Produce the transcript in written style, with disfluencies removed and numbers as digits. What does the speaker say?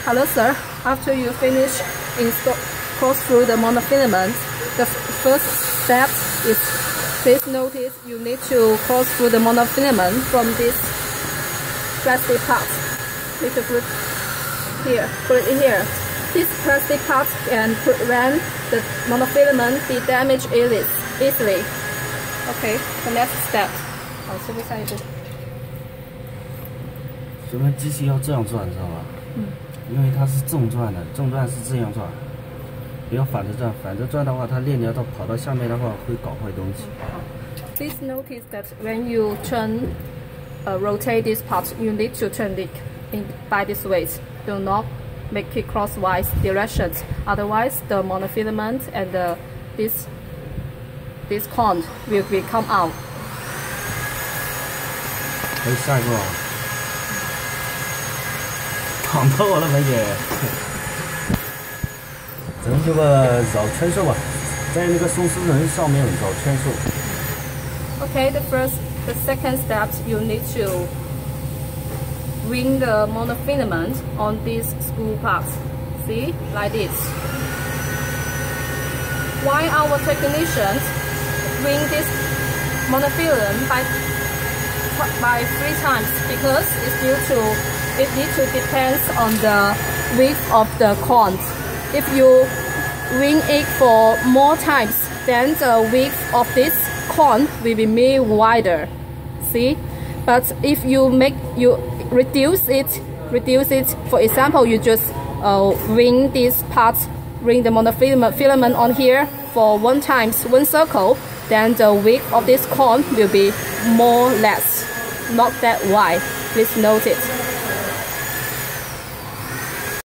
Hello sir, after you finish cross through the monofilament, the first step is, please notice you need to cross through the monofilament from this plastic part. Need to put it here. This plastic part can prevent the monofilament be damaged easily. Okay, the next step. 好，这边下一步。所以机器要这样转，知道吧？因为它是正转的，正转是这样转，不要反着转。反着转的话，它链条到跑到下面的话会搞坏东西。Please notice that when you rotate this part, you need to turn it by this way. Do not make it crosswise directions. Otherwise, the monofilament and this cone will come out. 可以下一步啊。烫到我了，梅姐。咱们这个绕圈数吧，在那个松丝轮上面绕圈数。Okay, the second step, you need to ring the monofilament on these screw parts. See, like this. Why our technicians ring this monofilament by 3 times? Because it needs to depend on the width of the cone. If you ring it for more times, then the width of this cone will be made wider. See, but if you reduce it. For example, you just ring this part, ring the monofilament on here for 1 circle, then the width of this cone will be more less, not that wide. Please note it.